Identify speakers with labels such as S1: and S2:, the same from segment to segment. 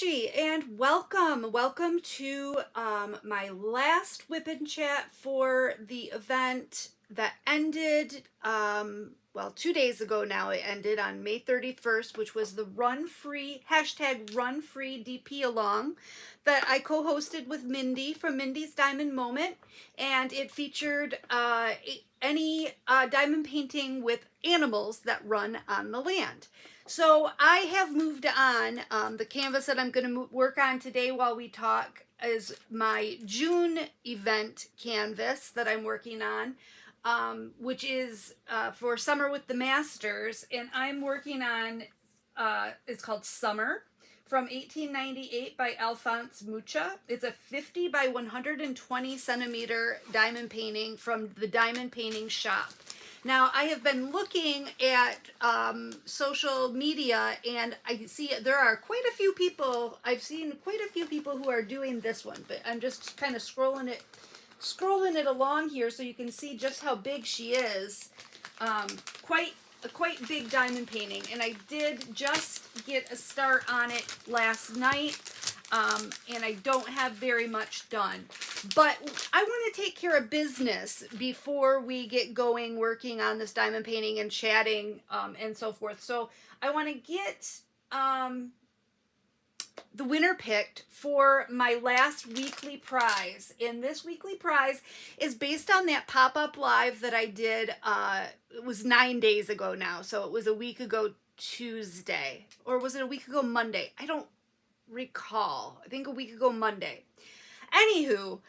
S1: Angie, and welcome to my last WIP and Chat for the event that ended, well, 2 days ago now. It ended on May 31st, which was the Run Free, #RunFreeDP Along that I co-hosted with Mindy from Mindy's Diamond Moment, and it featured any diamond painting with animals that run on the land. So I have moved on. The canvas that I'm going to work on today while we talk is my June event canvas that I'm working on, which is for Summer with the Masters. And I'm working on, it's called Summer from 1898 by Alphonse Mucha. It's a 50 by 120 centimeter diamond painting from the Diamond Painting Shop. Now, I have been looking at social media, and I see there are quite a few people. I've seen quite a few people who are doing this one, but I'm just kind of scrolling it along here so you can see just how big she is. Quite big diamond painting, and I did just get a start on it last night. And I don't have very much done, but I want to take care of business before we get going working on this diamond painting and chatting and so forth. So I want to get the winner picked for my last weekly prize, and this weekly prize is based on that pop-up live that I did. It was 9 days ago now, so it was a week ago Tuesday, or was it a week ago Monday? I don't recall. I think a week ago Monday. Anywho,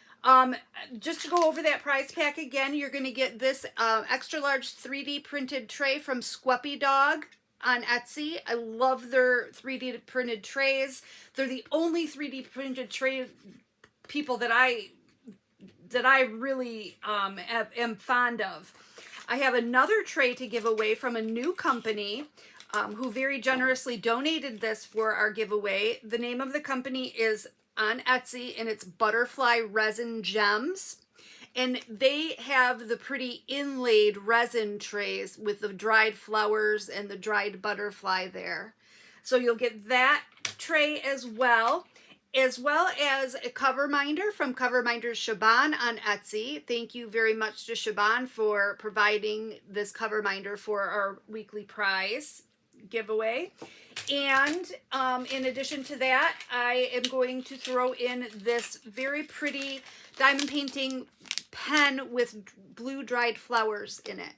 S1: just to go over that prize pack again, you're going to get this extra large 3D printed tray from Squeppy Dog on Etsy. I love their 3D printed trays. They're the only 3D printed tray people that I really am fond of. I have another tray to give away from a new company who very generously donated this for our giveaway. The name of the company is on Etsy, and it's Butterfly Resin Gems. And they have the pretty inlaid resin trays with the dried flowers and the dried butterfly there. So you'll get that tray as well as a cover minder from Cover Minders Shaban on Etsy. Thank you very much to Shaban for providing this cover minder for our weekly prize giveaway. And in addition to that, I am going to throw in this very pretty diamond painting pen with blue dried flowers in it.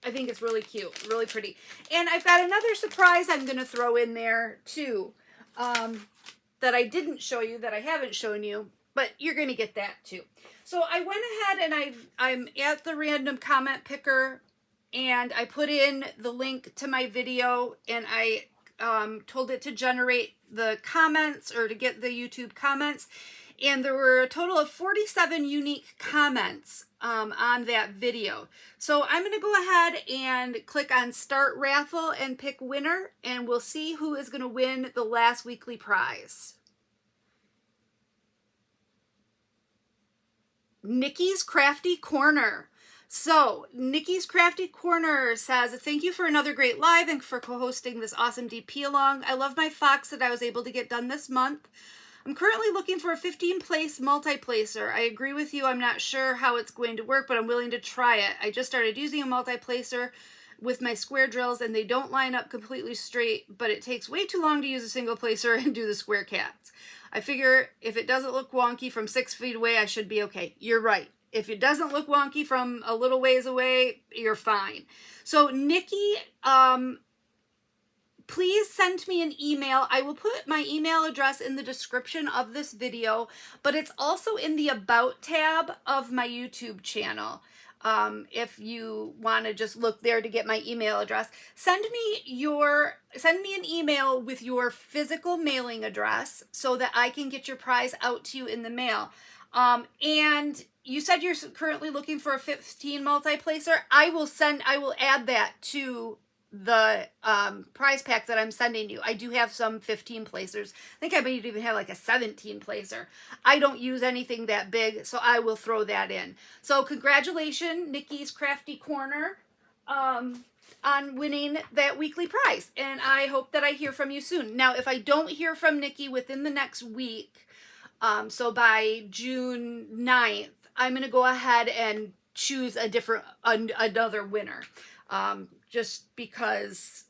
S1: I think it's really cute, really pretty. And I've got another surprise I'm going to throw in there too, that I didn't show you, that I haven't shown you, but you're going to get that too. So I went ahead and I'm at the random comment picker, and I put in the link to my video, and I told it to generate the comments, or to get the YouTube comments. And there were a total of 47 unique comments on that video. So I'm going to go ahead and click on Start Raffle and pick winner, and we'll see who is going to win the last weekly prize. Nikki's Crafty Corner. So, Nikki's Crafty Corner says, thank you for another great live and for co-hosting this awesome DP along. I love my fox that I was able to get done this month. I'm currently looking for a 15-place multi-placer. I agree with you. I'm not sure how it's going to work, but I'm willing to try it. I just started using a multi-placer with my square drills, and they don't line up completely straight, but it takes way too long to use a single placer and do the square cats. I figure if it doesn't look wonky from 6 feet away, I should be okay. You're right. If it doesn't look wonky from a little ways away, you're fine. So Nikki, please send me an email. I will put my email address in the description of this video, but it's also in the About tab of my YouTube channel. If you want to just look there to get my email address, send me an email with your physical mailing address so that I can get your prize out to you in the mail. And you said you're currently looking for a 15 multi-placer. I will add that to the prize pack that I'm sending you. I do have some 15 placers. I think I might even have like a 17 placer. I don't use anything that big, so I will throw that in. So congratulations, Nikki's Crafty Corner. on winning that weekly prize. And I hope that I hear from you soon. Now, if I don't hear from Nikki within the next week, so by June 9th, I'm going to go ahead and choose another winner. Just because,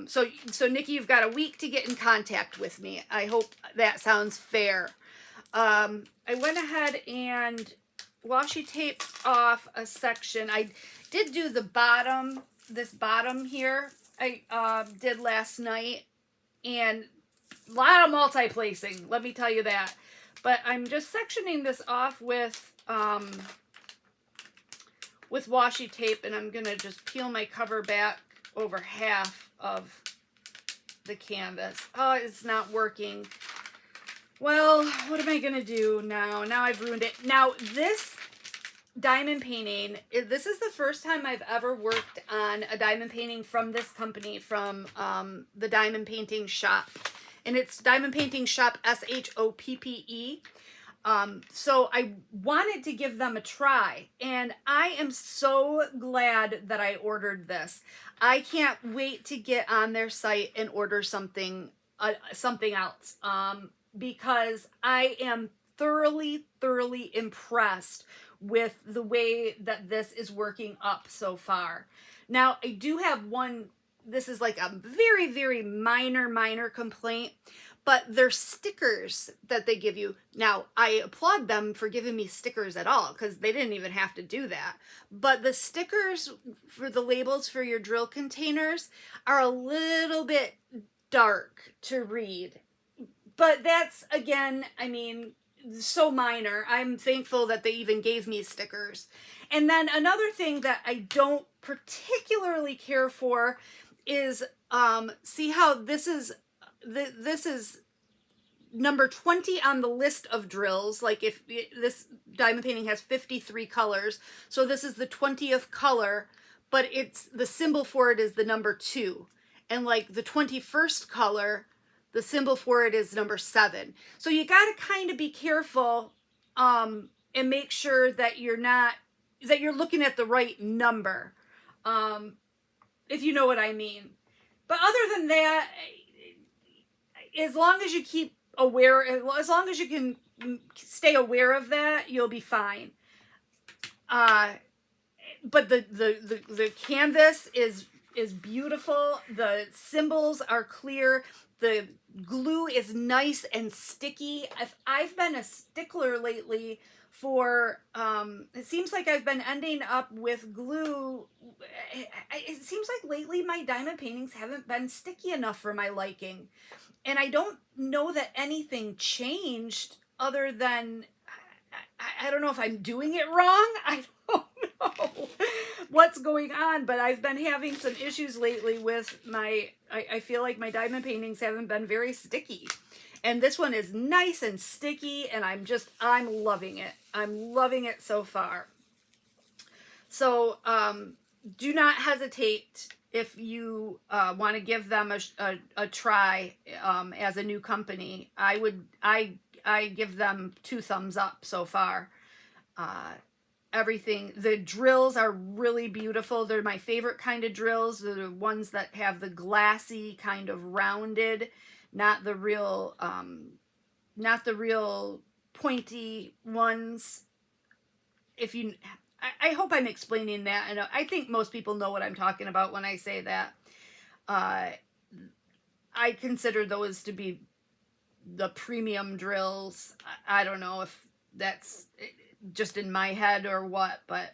S1: so Nikki, you've got a week to get in contact with me. I hope that sounds fair. I went ahead and washi taped off a section. I did do the bottom, this bottom here, I did last night, and a lot of multi-placing, let me tell you that. But I'm just sectioning this off with washi tape, and I'm gonna just peel my cover back over half of the canvas. Oh, it's not working. Well, what am I gonna do now? Now I've ruined it. Now this diamond painting, this is the first time I've ever worked on a diamond painting from this company, from the Diamond Painting Shop. And it's Diamond Painting Shop, SHOPPE. So I wanted to give them a try, and I am so glad that I ordered this. I can't wait to get on their site and order something else, because I am thoroughly impressed with the way that this is working up so far. Now, I do have one, this is like a very minor complaint, but they're stickers that they give you. Now, I applaud them for giving me stickers at all, because they didn't even have to do that. But the stickers for the labels for your drill containers are a little bit dark to read. But that's, again, I mean, so minor. I'm thankful that they even gave me stickers. And then another thing that I don't particularly care for is, see how this is number 20 on the list of drills. Like if this diamond painting has 53 colors, so this is the 20th color, but it's the symbol for it is the number 2. And like the 21st color, the symbol for it is number 7. So you got to kind of be careful and make sure that you're looking at the right number, if you know what I mean. But other than that, as long as you keep aware, as long as you can stay aware of that, you'll be fine. But the canvas is beautiful. The symbols are clear. The glue is nice and sticky. I've been a stickler lately for, it seems like I've been ending up with glue. It seems like lately my diamond paintings haven't been sticky enough for my liking. And I don't know that anything changed other than, I don't know if I'm doing it wrong. I don't know what's going on, but I've been having some issues lately with I feel like my diamond paintings haven't been very sticky. And this one is nice and sticky, and I'm loving it. I'm loving it so far. So do not hesitate if you want to give them a try as a new company. I give them 2 thumbs up so far. Everything, the drills are really beautiful. They're my favorite kind of drills. They're the ones that have the glassy kind of rounded, not the real pointy ones. I hope I'm explaining that, and I think most people know what I'm talking about when I say that. I consider those to be the premium drills. I don't know if that's just in my head or what, but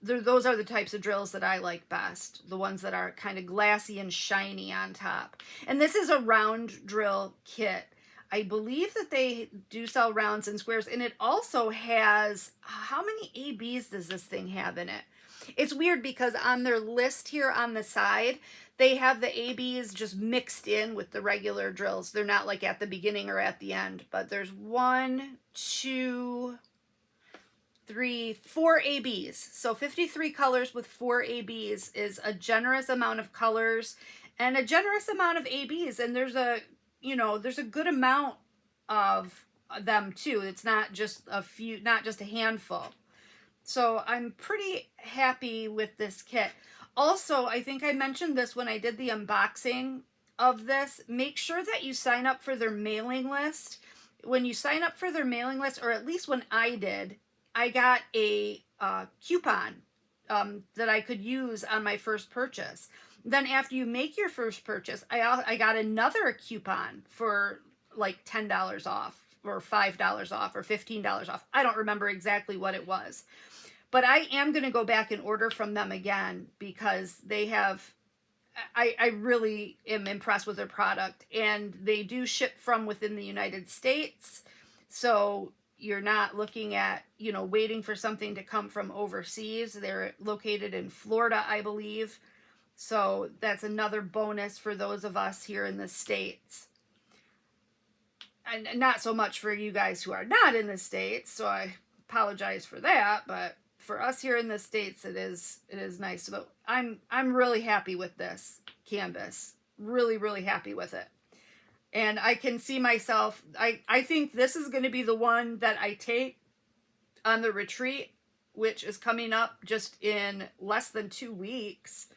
S1: those are the types of drills that I like best. The ones that are kind of glassy and shiny on top. And this is a round drill kit. I believe that they do sell rounds and squares, and it also has, how many ABs does this thing have in it? It's weird because on their list here on the side, they have the ABs just mixed in with the regular drills. They're not like at the beginning or at the end, but there's 1, 2, 3, 4 ABs. So 53 colors with 4 ABs is a generous amount of colors and a generous amount of ABs. And there's a good amount of them too. It's not just a few, not just a handful. So I'm pretty happy with this kit. Also, I think I mentioned this when I did the unboxing of this. Make sure that you sign up for their mailing list. When you sign up for their mailing list, or at least when I did, I got a coupon that I could use on my first purchase. Then after you make your first purchase, I got another coupon for like $10 off or $5 off or $15 off. I don't remember exactly what it was. But I am going to go back and order from them again because they have, I really am impressed with their product, and they do ship from within the United States. So you're not looking at, waiting for something to come from overseas. They're located in Florida, I believe. So that's another bonus for those of us here in the States. And not so much for you guys who are not in the States, so I apologize for that, but for us here in the States, it is nice. But I'm really happy with this canvas. Really, really happy with it. And I can see myself, I think this is going to be the one that I take on the retreat, which is coming up just in less than 2 weeks.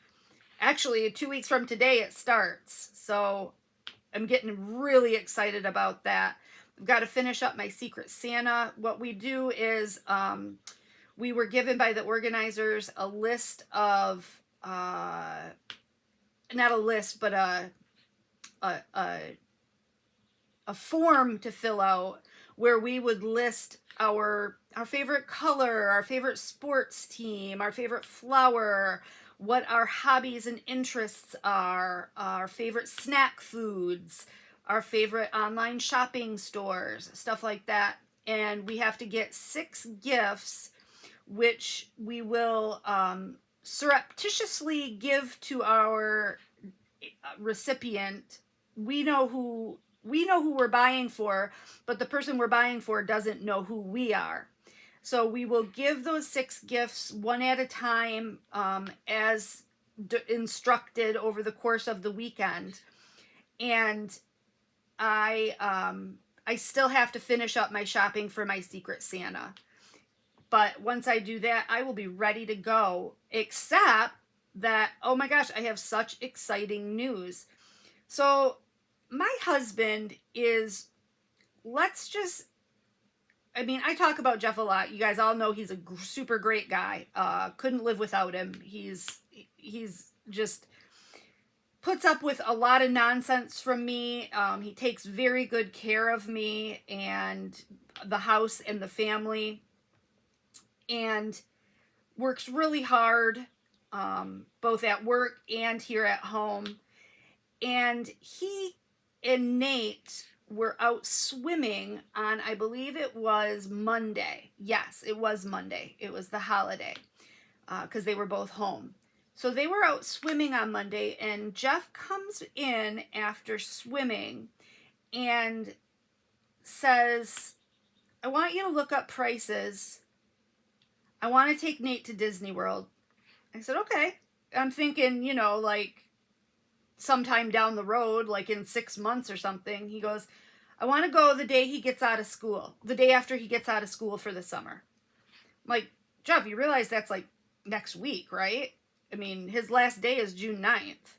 S1: Actually, 2 weeks from today it starts. So I'm getting really excited about that. I've got to finish up my Secret Santa. What we do is we were given by the organizers a list of, not a list, but a form to fill out where we would list our favorite color, our favorite sports team, our favorite flower, what our hobbies and interests are, our favorite snack foods, our favorite online shopping stores, stuff like that. And we have to get 6 gifts, which we will surreptitiously give to our recipient. We know who we're buying for, but the person we're buying for doesn't know who we are. So we will give those 6 gifts one at a time, as instructed over the course of the weekend. And I still have to finish up my shopping for my Secret Santa. But once I do that, I will be ready to go, except that, oh my gosh, I have such exciting news. So my husband is, I talk about Jeff a lot. You guys all know he's a super great guy. Couldn't live without him. He's just puts up with a lot of nonsense from me. He takes very good care of me and the house and the family, and works really hard, both at work and here at home. And he and Nate were out swimming on, I believe it was Monday. Yes, it was Monday. It was the holiday, because they were both home. So they were out swimming on Monday, and Jeff comes in after swimming and says, I want you to look up prices. I want to take Nate to Disney World. I said, okay. I'm thinking, like sometime down the road, like in 6 months or something. He goes, I want to go the day he gets out of school, the day after he gets out of school for the summer. I'm like, Jeff, you realize that's like next week, right? I mean, his last day is June 9th.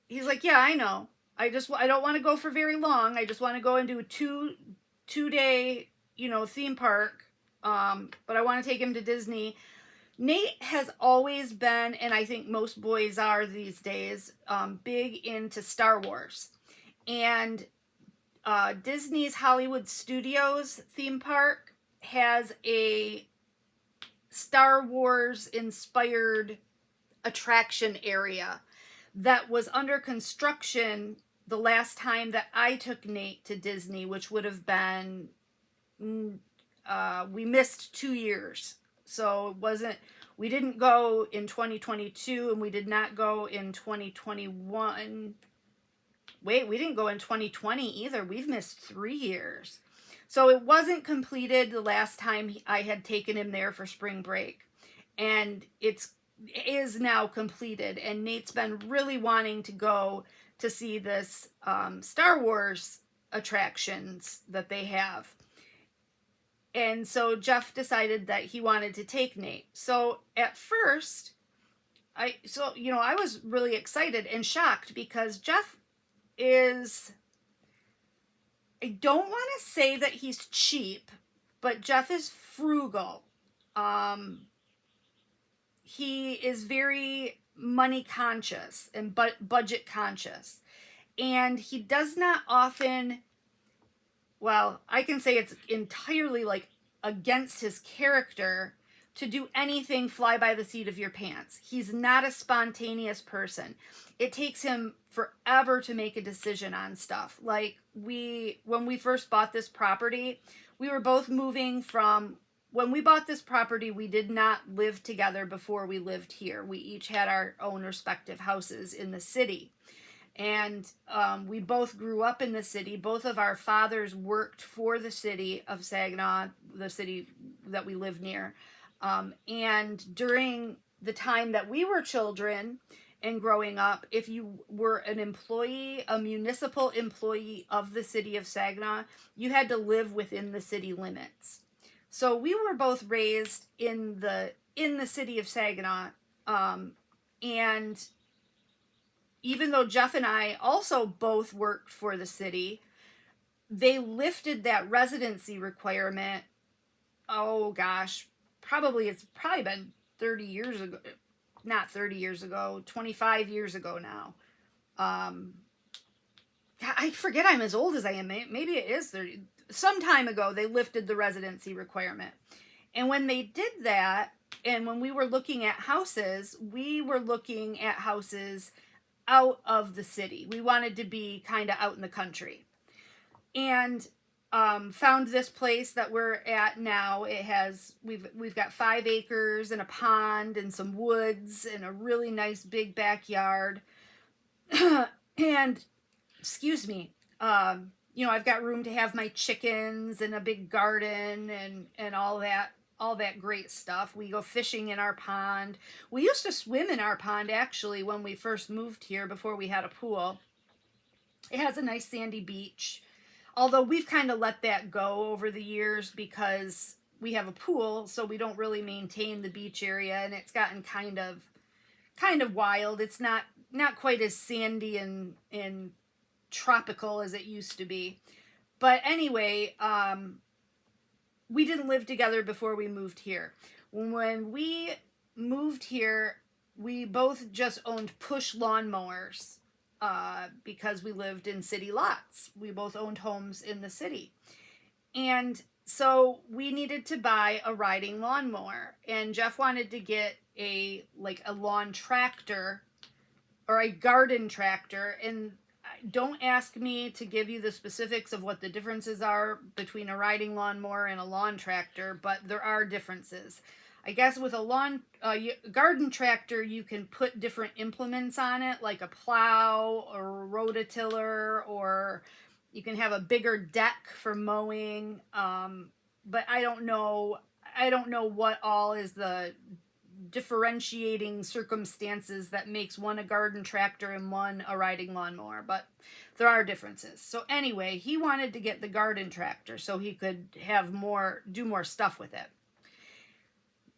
S1: He's like, yeah, I know. I don't want to go for very long. I just want to go and do a two-day, theme park. But I want to take him to Disney. Nate has always been, and I think most boys are these days, big into Star Wars. And Disney's Hollywood Studios theme park has a Star Wars inspired attraction area that was under construction the last time that I took Nate to Disney, which would have been, we missed 2 years. So we didn't go in 2022, and we did not go in 2021. Wait, we didn't go in 2020 either. We've missed 3 years. So it wasn't completed the last time I had taken him there for spring break. And it is now completed. And Nate's been really wanting to go to see this Star Wars attractions that they have. And so Jeff decided that he wanted to take Nate. So at first, I was really excited and shocked because Jeff is, I don't want to say that he's cheap, but Jeff is frugal. He is very money conscious and budget conscious. And he does not often, well, I can say it's entirely like against his character to do anything fly by the seat of your pants. He's not a spontaneous person. It takes him forever to make a decision on stuff. Like when we first bought this property, we were both moving from, when we bought this property, we did not live together before we lived here. We each had our own respective houses in the city. And we both grew up in the city. Both of our fathers worked for the city of Saginaw, the city that we live near. And during the time that we were children and growing up, if you were an employee, a municipal employee of the city of Saginaw, you had to live within the city limits. So we were both raised in the city of Saginaw, and even though Jeff and I also both worked for the city, they lifted that residency requirement. Oh gosh, it's probably been 30 years ago, not 30 years ago, 25 years ago now. I forget I'm as old as I am. Maybe it is 30. Some time ago, they lifted the residency requirement. And when they did that, and when we were looking at houses, we were looking at houses out of the city. We wanted to be kind of out in the country. And found this place that we're at now. It has, we've got 5 acres and a pond and some woods and a really nice big backyard. And, excuse me, I've got room to have my chickens and a big garden and all that great stuff. We go fishing in our pond. We used to swim in our pond, actually, when we first moved here before we had a pool. It has a nice sandy beach. Although we've kind of let that go over the years because we have a pool, so we don't really maintain the beach area, and it's gotten kind of wild. It's not quite as sandy and tropical as it used to be. But anyway, we didn't live together before we moved here. When we moved here, we both just owned push lawnmowers because we lived in city lots. We both owned homes in the city. And so we needed to buy a riding lawnmower. And Jeff wanted to get a lawn tractor or a garden tractor. And don't ask me to give you the specifics of what the differences are between a riding lawnmower and a lawn tractor, but there are differences. I guess with a garden tractor, you can put different implements on it, like a plow or a rototiller, or you can have a bigger deck for mowing. But I don't know what all is the differentiating circumstances that makes one a garden tractor and one a riding lawnmower, but there are differences. So anyway, he wanted to get the garden tractor so he could do more stuff with it.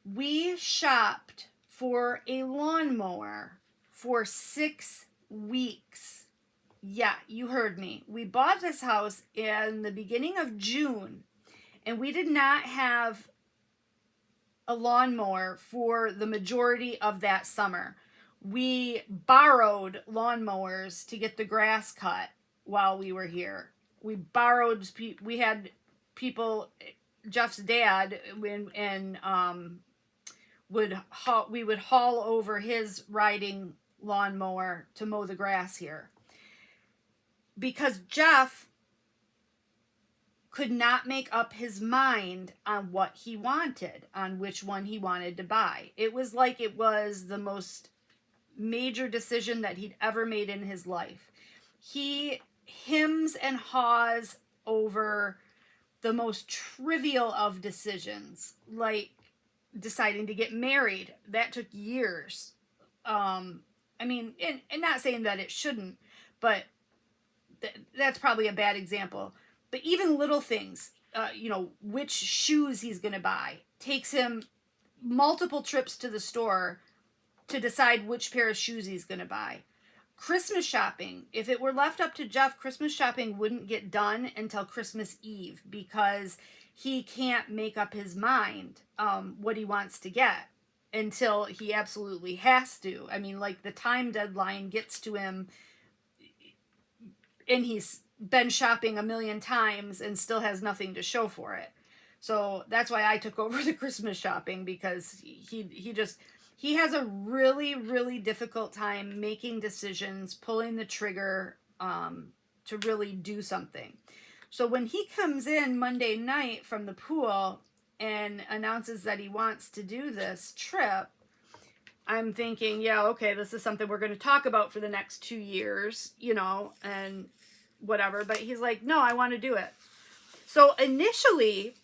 S1: We shopped for a lawnmower for 6 weeks. Yeah, you heard me. We bought this house in the beginning of June, and we did not have a lawnmower for the majority of that summer. We borrowed lawnmowers to get the grass cut while we were here. We had people, Jeff's dad, we would haul over his riding lawnmower to mow the grass here. Because Jeff could not make up his mind on what he wanted, on which one he wanted to buy. It was like it was the most major decision that he'd ever made in his life. He hems and haws over the most trivial of decisions, like deciding to get married. That took years. And not saying that it shouldn't, but that's probably a bad example. But even little things, which shoes he's going to buy, takes him multiple trips to the store to decide which pair of shoes he's going to buy. Christmas shopping, if it were left up to Jeff, Christmas shopping wouldn't get done until Christmas Eve because he can't make up his mind what he wants to get until he absolutely has to. I mean, like, the time deadline gets to him and he's been shopping a million times and still has nothing to show for it. So that's why I took over the Christmas shopping, because he has a really, really difficult time making decisions, pulling the trigger to really do something. So when he comes in Monday night from the pool and announces that he wants to do this trip, I'm thinking, yeah, okay, this is something we're going to talk about for the next 2 years, you know, and whatever. But he's like, no, I want to do it. So initially,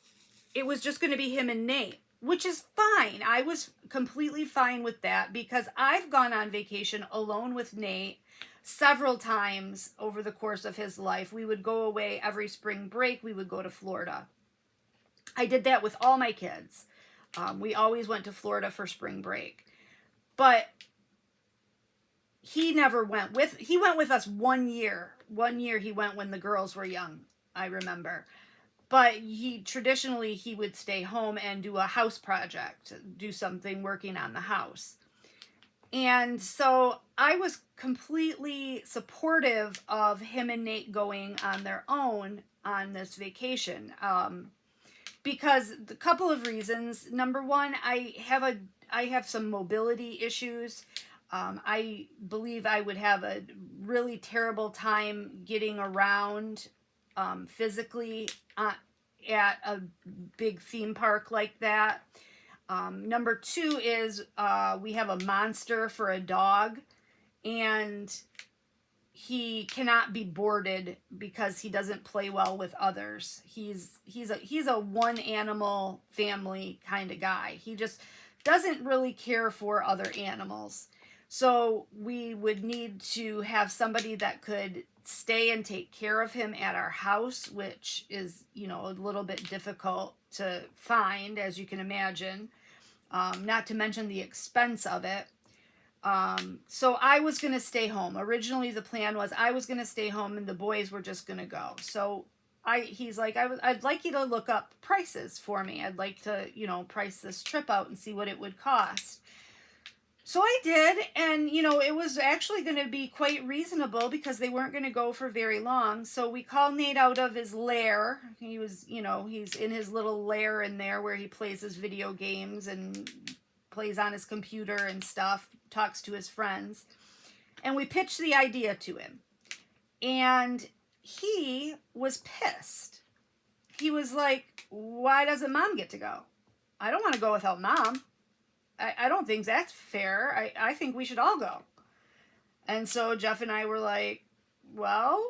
S1: it was just going to be him and Nate, which is fine. I was completely fine with that because I've gone on vacation alone with Nate several times over the course of his life. We would go away every spring break. We would go to Florida. I did that with all my kids. We always went to Florida for spring break. But he never went with, he went with us 1 year. 1 year he went when the girls were young, I remember. But he would stay home and do a house project, do something working on the house. And so I was completely supportive of him and Nate going on their own on this vacation. Because a couple of reasons. Number one, I have some mobility issues. I believe I would have a really terrible time getting around physically at a big theme park like that. Number two is we have a monster for a dog, and he cannot be boarded because he doesn't play well with others. He's a one animal family kind of guy. He just doesn't really care for other animals. So we would need to have somebody that could stay and take care of him at our house, which is, you know, a little bit difficult to find, as you can imagine, not to mention the expense of it. So I was going to stay home. Originally, the plan was I was going to stay home and the boys were just going to go. So he's like, I'd like you to look up prices for me. I'd like to, you know, price this trip out and see what it would cost. So I did, and, you know, it was actually going to be quite reasonable because they weren't going to go for very long. So we called Nate out of his lair. He was, you know, he's in his little lair in there where he plays his video games and plays on his computer and stuff, talks to his friends. And we pitched the idea to him. And he was pissed. He was like, why doesn't Mom get to go? I don't want to go without Mom. I don't think that's fair. I think we should all go. And so Jeff and I were like, well,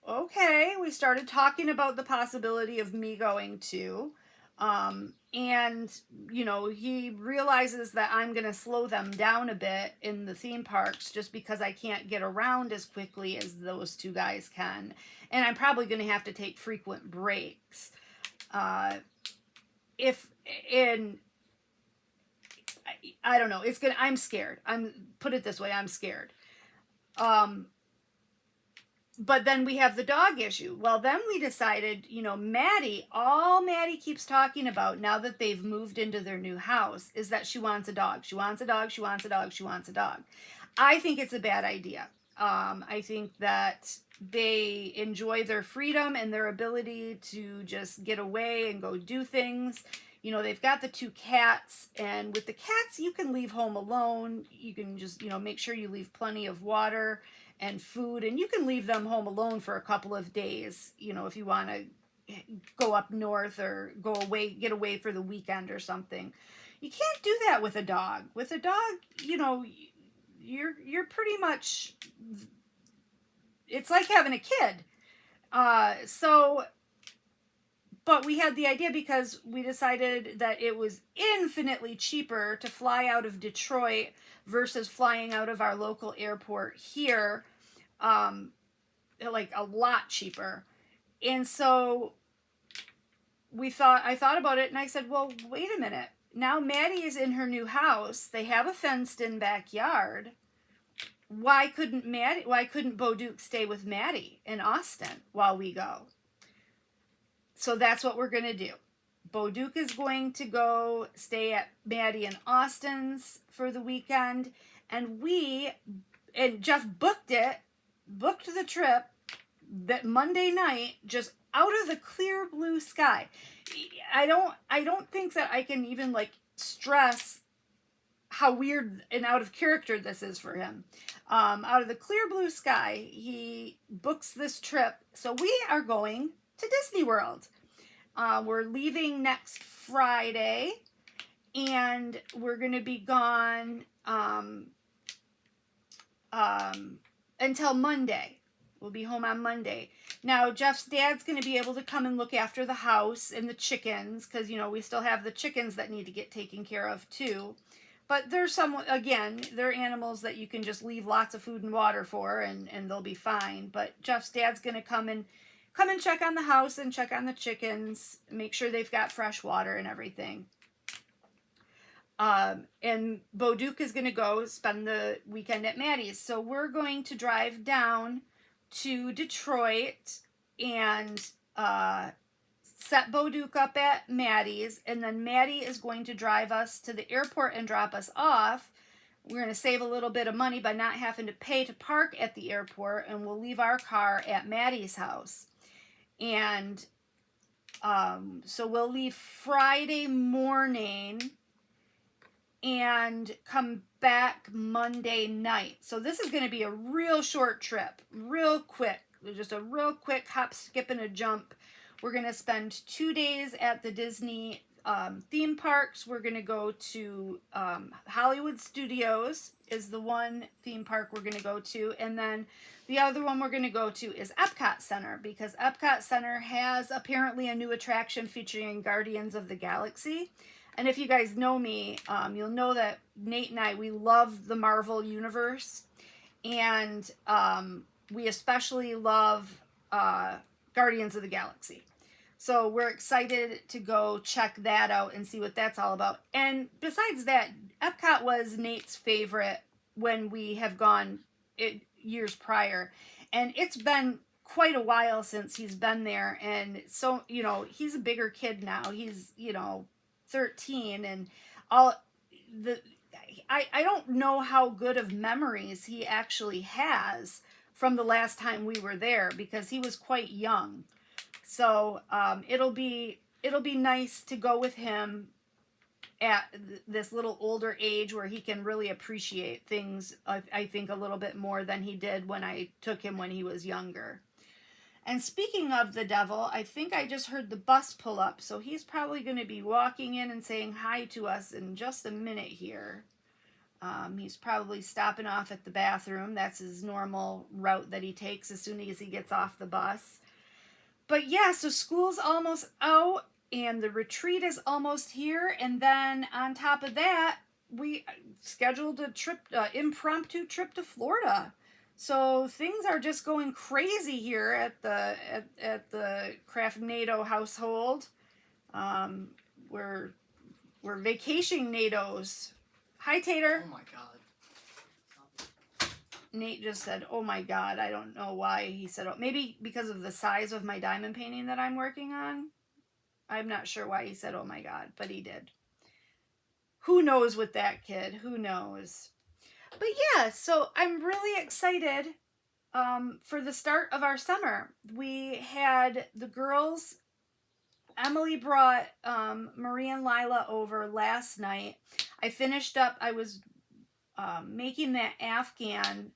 S1: okay. We started talking about the possibility of me going too. And, you know, he realizes that I'm going to slow them down a bit in the theme parks just because I can't get around as quickly as those two guys can. And I'm probably going to have to take frequent breaks. I don't know. I'm scared. Put it this way. I'm scared. But then we have the dog issue. Well, then we decided, you know, all Maddie keeps talking about now that they've moved into their new house is that she wants a dog. She wants a dog. She wants a dog. She wants a dog. I think it's a bad idea. I think that they enjoy their freedom and their ability to just get away and go do things. You know, they've got the 2 cats, and with the cats, you can leave home alone. You can just, you know, make sure you leave plenty of water and food, and you can leave them home alone for a couple of days, you know, if you want to go up north or get away for the weekend or something. You can't do that with a dog. With a dog, you know, you're pretty much, it's like having a kid. But we had the idea because we decided that it was infinitely cheaper to fly out of Detroit versus flying out of our local airport here, like a lot cheaper. And so I thought about it and I said, well, wait a minute. now Maddie is in her new house. They have a fenced-in backyard. Why couldn't Bo Duke stay with Maddie in Austin while we go? So that's what we're going to do. Bo Duke is going to go stay at Maddie and Austin's for the weekend. And Jeff booked the trip that Monday night, just out of the clear blue sky. I don't think that I can even like stress how weird and out of character this is for him. Out of the clear blue sky, he books this trip. So we are going to Disney World. We're leaving next Friday, and we're going to be gone until Monday. We'll be home on Monday. Now, Jeff's dad's going to be able to come and look after the house and the chickens, because, you know, we still have the chickens that need to get taken care of, too. But there's they're animals that you can just leave lots of food and water for, and they'll be fine. But Jeff's dad's going to come and check on the house and check on the chickens, make sure they've got fresh water and everything. And Bo Duke is going to go spend the weekend at Maddie's. So we're going to drive down to Detroit and set Bo Duke up at Maddie's. And then Maddie is going to drive us to the airport and drop us off. We're going to save a little bit of money by not having to pay to park at the airport. And we'll leave our car at Maddie's house. And so we'll leave Friday morning and come back Monday night. So this is going to be a real short trip, real quick, just a real quick hop, skip, and a jump. We're going to spend 2 days at the Disney theme parks. We're going to go to Hollywood Studios is the one theme park we're going to go to. And then the other one we're going to go to is Epcot Center, because Epcot Center has apparently a new attraction featuring Guardians of the Galaxy. And if you guys know me, you'll know that Nate and I, we love the Marvel Universe. And we especially love Guardians of the Galaxy. So we're excited to go check that out and see what that's all about. And besides that, Epcot was Nate's favorite when we have gone years prior. And it's been quite a while since he's been there. And so, you know, he's a bigger kid now. He's, 13, and I don't know how good of memories he actually has from the last time we were there, because he was quite young. So it'll be nice to go with him at this little older age where he can really appreciate things, I think, a little bit more than he did when I took him when he was younger. And speaking of the devil, I think I just heard the bus pull up, so he's probably going to be walking in and saying hi to us in just a minute here. He's probably stopping off at the bathroom. That's his normal route that he takes as soon as he gets off the bus. But yeah, so school's almost out, and the retreat is almost here. And then on top of that, we scheduled a impromptu trip to Florida. So things are just going crazy here at the Craftnado household. We're vacation-nados. Hi, Tater.
S2: Oh my God.
S1: Nate just said, "Oh my God." I don't know why he said, "Oh." Maybe because of the size of my diamond painting that I'm working on. I'm not sure why he said, "Oh my God," but he did. Who knows with that kid? Who knows? But yeah, so I'm really excited for the start of our summer. We had the girls, Emily brought Marie and Lila over last night. I finished up, I was making that Afghan,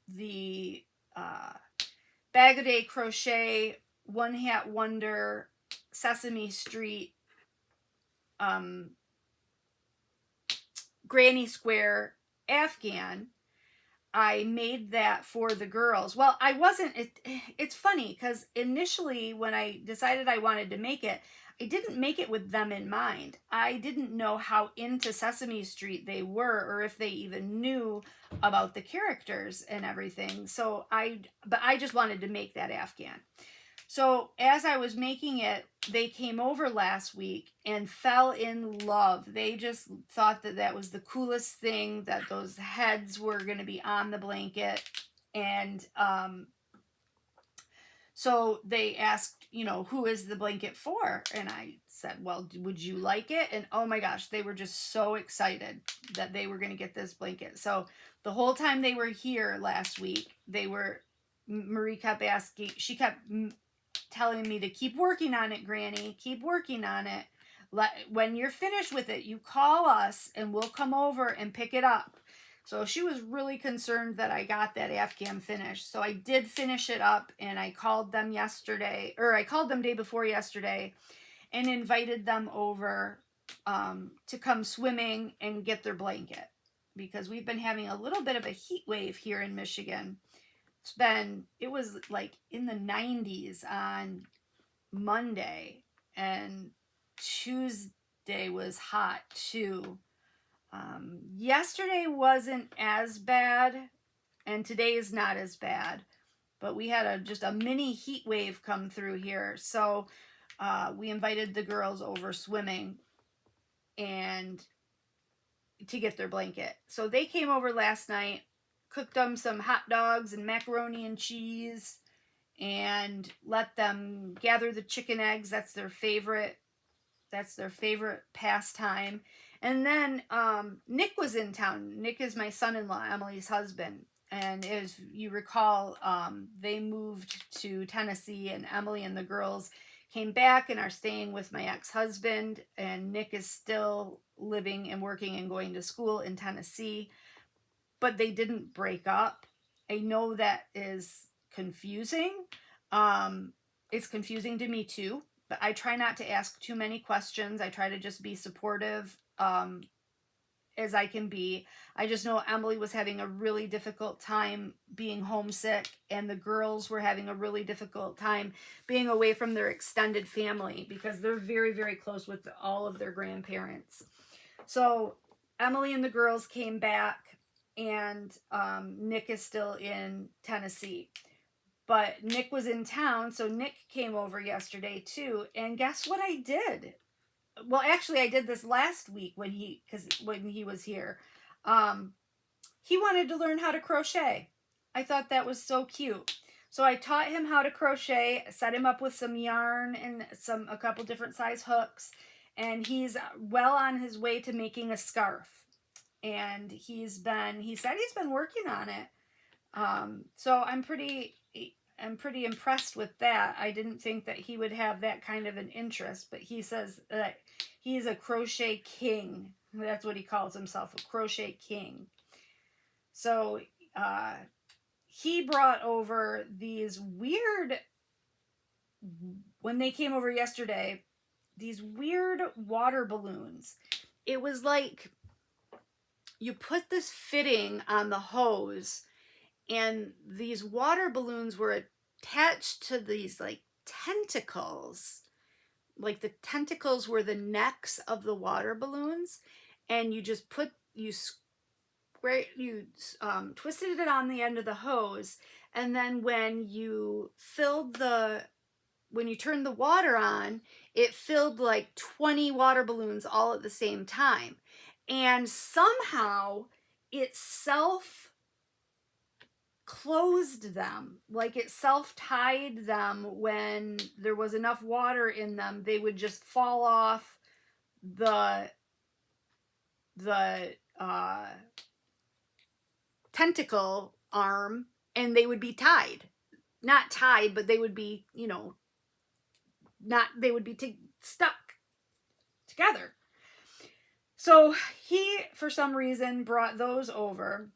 S1: the Bag-O-Day Crochet, One Hat Wonder, Sesame Street, Granny Square Afghan. I made that for the girls. Well, it's funny because initially when I decided I wanted to make it, I didn't make it with them in mind. I didn't know how into Sesame Street they were, or if they even knew about the characters and everything. But I just wanted to make that Afghan. So as I was making it, they came over last week and fell in love. They just thought that that was the coolest thing, that those heads were going to be on the blanket. And so they asked, who is the blanket for? And I said, well, would you like it? And oh my gosh, they were just so excited that they were going to get this blanket. So the whole time they were here last week, Marie kept asking, she kept telling me to keep working on it, Granny, keep working on it. When you're finished with it, you call us and we'll come over and pick it up. So she was really concerned that I got that Afghan finished. So I did finish it up, and I called them day before yesterday and invited them over to come swimming and get their blanket, because we've been having a little bit of a heat wave here in Michigan. It was like in the 90s on Monday, and Tuesday was hot too. Yesterday wasn't as bad, and today is not as bad, but we had just a mini heat wave come through here. So we invited the girls over swimming and to get their blanket. So they came over last night, cooked them some hot dogs and macaroni and cheese, and let them gather the chicken eggs. That's their favorite pastime. And then Nick was in town. Nick is my son-in-law, Emily's husband. And as you recall, they moved to Tennessee, and Emily and the girls came back and are staying with my ex-husband. And Nick is still living and working and going to school in Tennessee. But they didn't break up. I know that is confusing. It's confusing to me too. But I try not to ask too many questions. I try to just be supportive as I can be. I just know Emily was having a really difficult time being homesick, and the girls were having a really difficult time being away from their extended family, because they're very, very close with all of their grandparents. So Emily and the girls came back, and Nick is still in Tennessee. But Nick was in town, so Nick came over yesterday too. And guess what I did? Well, actually, I did this last week when he was here. He wanted to learn how to crochet. I thought that was so cute. So I taught him how to crochet, set him up with some yarn and a couple different size hooks, and he's well on his way to making a scarf. And he said he's been working on it. So I'm pretty impressed with that. I didn't think that he would have that kind of an interest, but he says that he's a crochet king. That's what he calls himself, a crochet king. So he brought over these when they came over yesterday, these weird water balloons. It was like you put this fitting on the hose, and these water balloons were attached to these like tentacles. Like the tentacles were the necks of the water balloons, and you just twisted it on the end of the hose, and then when you turned the water on, it filled like 20 water balloons all at the same time. And somehow it closed them, like it self-tied them. When there was enough water in them, they would just fall off the tentacle arm, and they would be tied. Not tied, but they would be, stuck together. So he, for some reason, brought those over.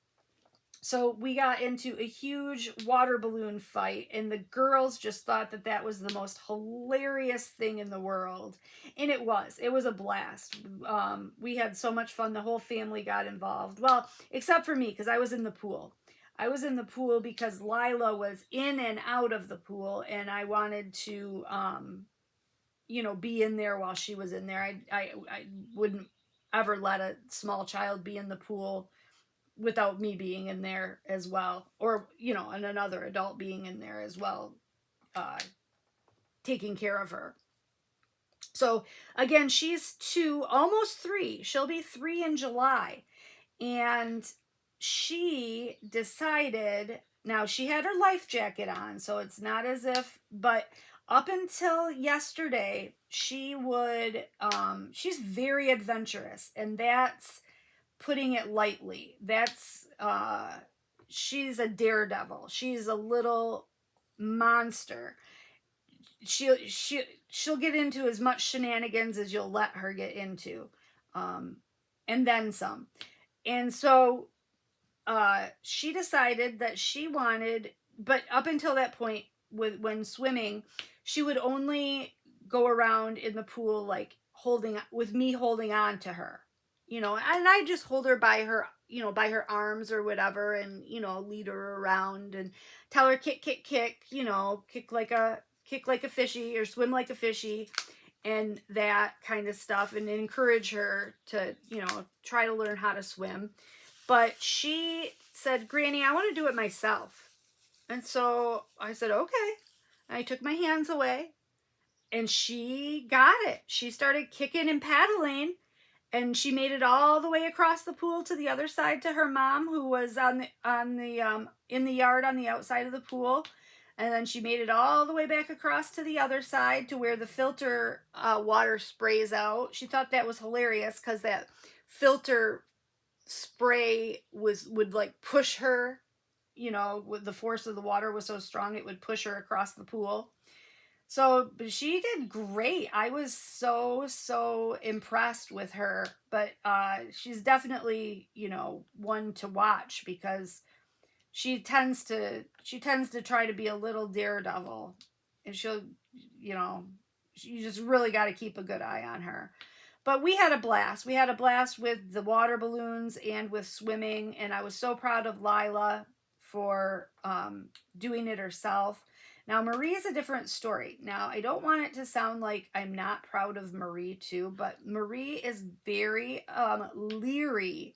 S1: So we got into a huge water balloon fight, and the girls just thought that that was the most hilarious thing in the world. And it was a blast. We had so much fun. The whole family got involved. Well, except for me, because I was in the pool. I was in the pool because Lila was in and out of the pool, and I wanted to, be in there while she was in there. I wouldn't ever let a small child be in the pool without me being in there as well, or and another adult being in there as well. taking care of her. So again, she's 2, almost 3. She'll be 3 in July. And she decided, now she had her life jacket on, so it's not as if, but up until yesterday, she would, she's very adventurous, and that's putting it lightly. That's, she's a daredevil. She's a little monster. She'll get into as much shenanigans as you'll let her get into, and then some. And so she decided that she wanted, but up until that point, when swimming, she would only go around in the pool like with me holding on to her, and I just hold her by her, by her arms or whatever, and lead her around and tell her kick, kick, kick, kick like a fishy or swim like a fishy, and that kind of stuff, and encourage her to try to learn how to swim. But she said, Granny, I want to do it myself. And so I said, okay. I took my hands away, and she got it. She started kicking and paddling, and she made it all the way across the pool to the other side to her mom, who was in the yard on the outside of the pool. And then she made it all the way back across to the other side to where the filter water sprays out. She thought that was hilarious because that filter spray would like push her, with the force of the water was so strong it would push her across the pool. So she did great. I was so impressed with her. But she's definitely one to watch, because she tends to try to be a little daredevil, and she'll you just really got to keep a good eye on her. But we had a blast. We had a blast with the water balloons and with swimming. And I was so proud of Lila for doing it herself. Now, Marie's a different story. Now, I don't want it to sound like I'm not proud of Marie too, but Marie is very leery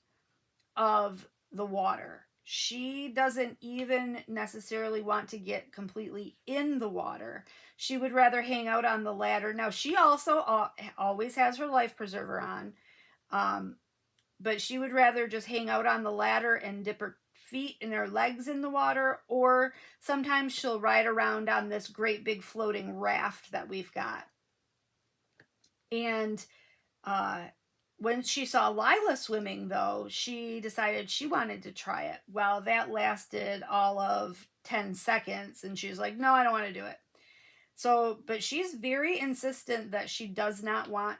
S1: of the water. She doesn't even necessarily want to get completely in the water. She would rather hang out on the ladder. Now, she also always has her life preserver on, but she would rather just hang out on the ladder and dip her feet and her legs in the water, or sometimes she'll ride around on this great big floating raft that we've got. And when she saw Lila swimming, though, she decided she wanted to try it. Well, that lasted all of 10 seconds, and she's like, no, I don't want to do it. So, but she's very insistent that she does not want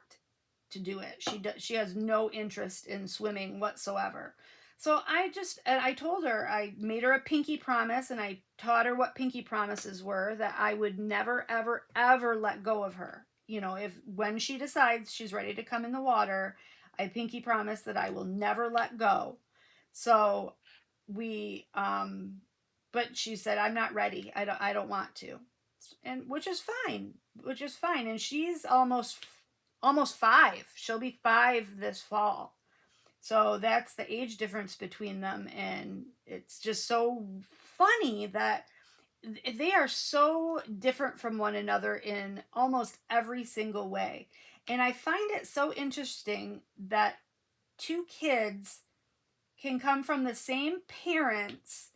S1: to do it. She has no interest in swimming whatsoever. So I told her, I made her a pinky promise, and I taught her what pinky promises were, that I would never, ever, ever let go of her. When she decides she's ready to come in the water, I pinky promise that I will never let go. So but she said, I'm not ready. I don't want to. And which is fine. And she's almost 5. She'll be 5 this fall. So that's the age difference between them. And it's just so funny that they are so different from one another in almost every single way. And I find it so interesting that 2 kids can come from the same parents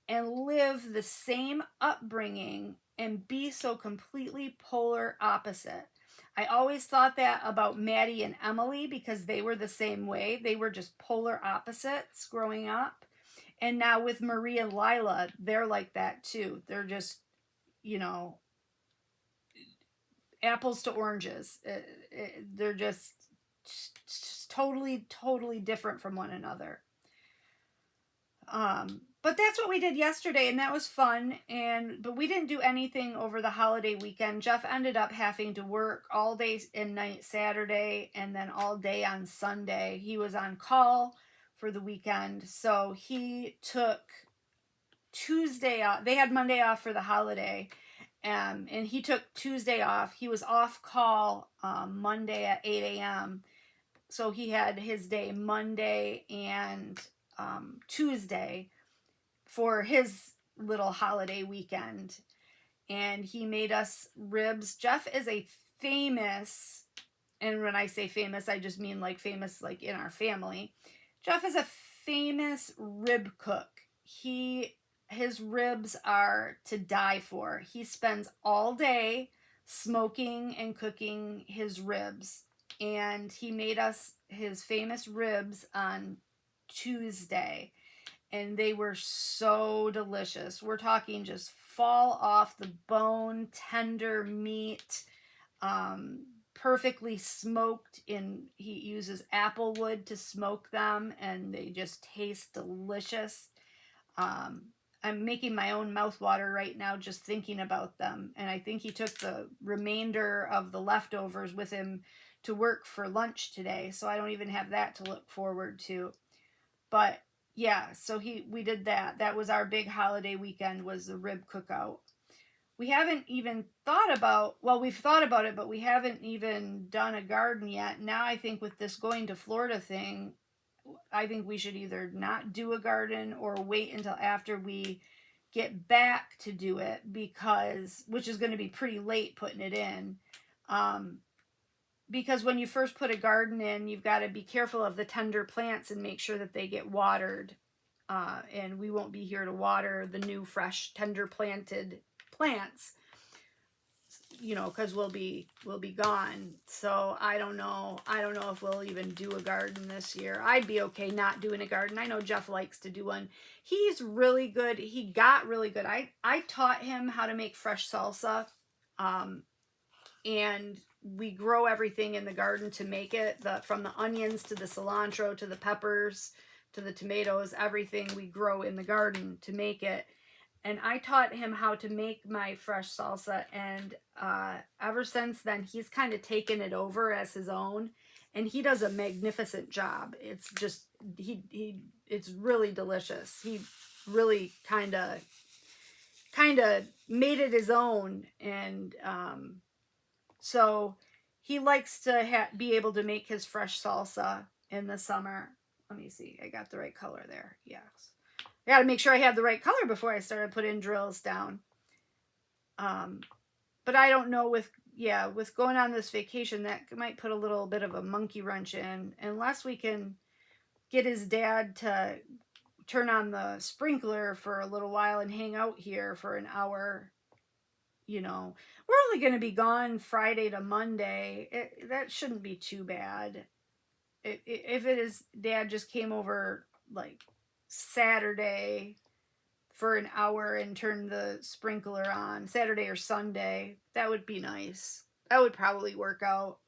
S1: and live the same upbringing and be so completely polar opposite. I always thought that about Maddie and Emily, because they were the same way. They were just polar opposites growing up. And now with Marie and Lila, they're like that too. They're just, apples to oranges. They're just totally, totally different from one another. But that's what we did yesterday, and that was fun. But we didn't do anything over the holiday weekend. Jeff ended up having to work all day and night Saturday, and then all day on Sunday. He was on call for the weekend, so he took Tuesday off. They had Monday off for the holiday, and he took Tuesday off. He was off call Monday at 8 a.m., so he had his day Monday and Tuesday for his little holiday weekend. and he made us ribs. Jeff is a famous, and when I say famous, I just mean like famous like in our family. Jeff is a famous rib cook. His ribs are to die for. He spends all day smoking and cooking his ribs, and he made us his famous ribs on Tuesday, and they were so delicious. We're talking just fall off the bone, tender meat, perfectly smoked. He uses apple wood to smoke them, and they just taste delicious. I'm making my own mouth water right now just thinking about them, and I think he took the remainder of the leftovers with him to work for lunch today, so I don't even have that to look forward to. But yeah, so we did that. That was our big holiday weekend, was the rib cookout. We haven't even thought about, well, we've thought about it, but we haven't even done a garden yet. Now I think with this going to Florida thing, I think we should either not do a garden or wait until after we get back to do it, because, which is going to be pretty late putting it in. Because when you first put a garden in, you've got to be careful of the tender plants and make sure that they get watered. And we won't be here to water the new, fresh, tender planted plants, because we'll be gone. So I don't know if we'll even do a garden this year. I'd be okay not doing a garden. I know Jeff likes to do one. He's really good. He got really good. I taught him how to make fresh salsa, and we grow everything in the garden to make it, from the onions to the cilantro to the peppers to the tomatoes. Everything we grow in the garden to make it. And I taught him how to make my fresh salsa, and ever since then, he's kind of taken it over as his own, and he does a magnificent job. It's just, it's really delicious. He really kind of made it his own, and so he likes to be able to make his fresh salsa in the summer. Let me see, I got the right color there. Yes. I got to make sure I have the right color before I started putting drills down. But I don't know, with going on this vacation, that might put a little bit of a monkey wrench in, unless we can get his dad to turn on the sprinkler for a little while and hang out here for an hour. We're only going to be gone Friday to Monday. That shouldn't be too bad. If it is, Dad just came over like Saturday for an hour and turned the sprinkler on, Saturday or Sunday, that would be nice. That would probably work out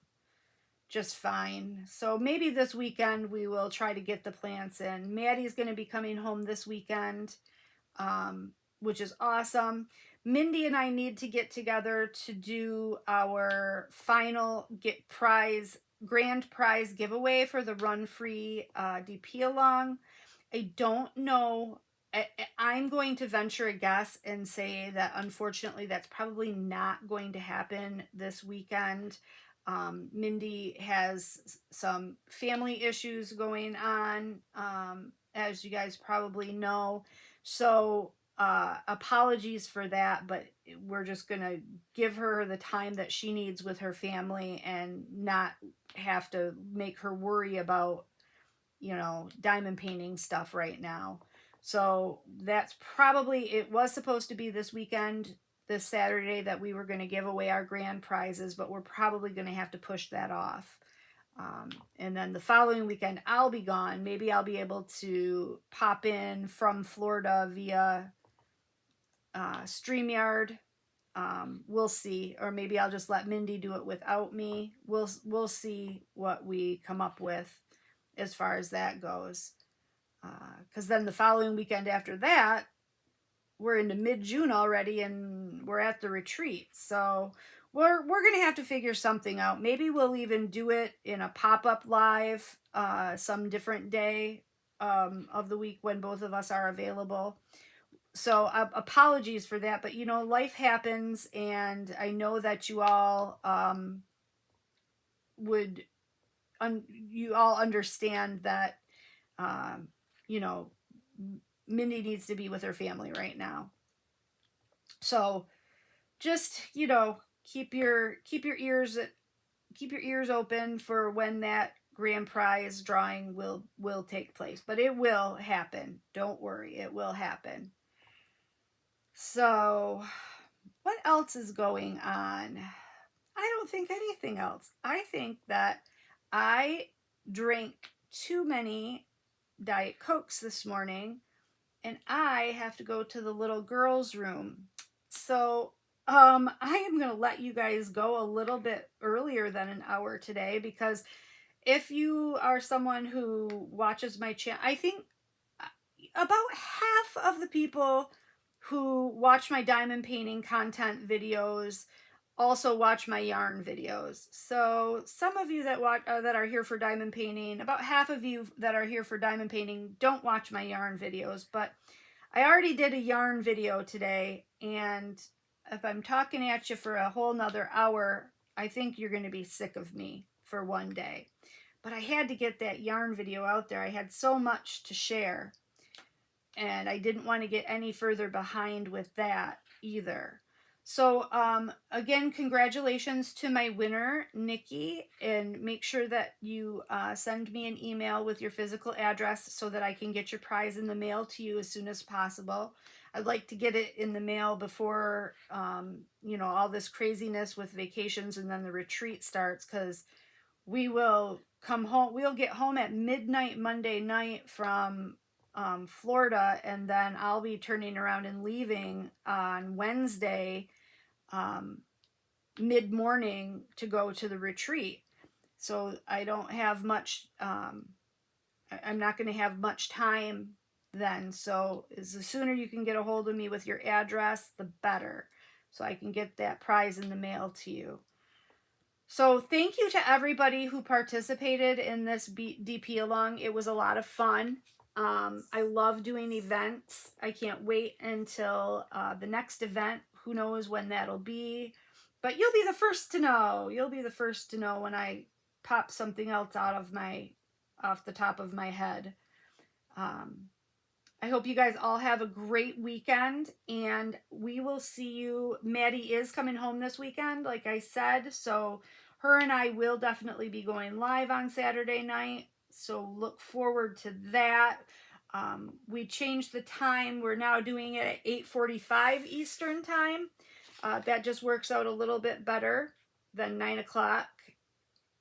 S1: just fine. So maybe this weekend we will try to get the plants in. Maddie's going to be coming home this weekend, which is awesome. Mindy and I need to get together to do our final grand prize giveaway for the Run Free DP Along. I don't know. I'm going to venture a guess and say that unfortunately that's probably not going to happen this weekend. Mindy has some family issues going on, as you guys probably know. So apologies for that, but we're just going to give her the time that she needs with her family and not have to make her worry about diamond painting stuff right now. So that's probably, it was supposed to be this weekend, this Saturday, that we were going to give away our grand prizes, but we're probably going to have to push that off. And then the following weekend, I'll be gone. Maybe I'll be able to pop in from Florida via StreamYard. We'll see. Or maybe I'll just let Mindy do it without me. We'll see what we come up with as far as that goes. Because then the following weekend after that, we're into mid-June already, and we're at the retreat. So we're going to have to figure something out. Maybe we'll even do it in a pop-up live some different day of the week when both of us are available. So apologies for that, but life happens, and I know that you all you all understand that Mindy needs to be with her family right now. So just, keep your ears open for when that grand prize drawing will take place. But it will happen. Don't worry, it will happen. So, what else is going on? I don't think anything else. I think that I drank too many Diet Cokes this morning, and I have to go to the little girls' room. So, I am going to let you guys go a little bit earlier than an hour today, because if you are someone who watches my channel, I think about half of the people who watch my diamond painting content videos also watch my yarn videos. So some of you that watch that are here for diamond painting, about half of you that are here for diamond painting don't watch my yarn videos, but I already did a yarn video today, and if I'm talking at you for a whole nother hour, I think you're going to be sick of me for one day. But I had to get that yarn video out there. I had so much to share, and I didn't want to get any further behind with that either. So again, congratulations to my winner, Nikki, and make sure that you send me an email with your physical address so that I can get your prize in the mail to you as soon as possible. I'd like to get it in the mail before, all this craziness with vacations and then the retreat starts, because we will come home. We'll get home at midnight Monday night from Florida, and then I'll be turning around and leaving on Wednesday mid-morning to go to the retreat. So I don't have much, I'm not going to have much time then. So the sooner you can get a hold of me with your address, the better, so I can get that prize in the mail to you. So thank you to everybody who participated in this DP along. It was a lot of fun. I love doing events. I can't wait until the next event. Who knows when that'll be, but you'll be the first to know. You'll be the first to know when I pop something else off the top of my head. I hope you guys all have a great weekend, and we will see you. Maddie is coming home this weekend, like I said, so her and I will definitely be going live on Saturday night, so look forward to that. We changed the time. We're now doing it at 8:45 Eastern time. That just works out a little bit better than 9 o'clock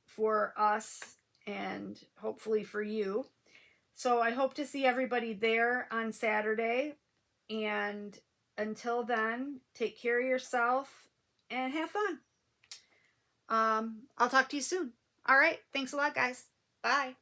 S1: for us, and hopefully for you. So I hope to see everybody there on Saturday. And until then, take care of yourself and have fun. I'll talk to you soon. All right. Thanks a lot, guys. Bye.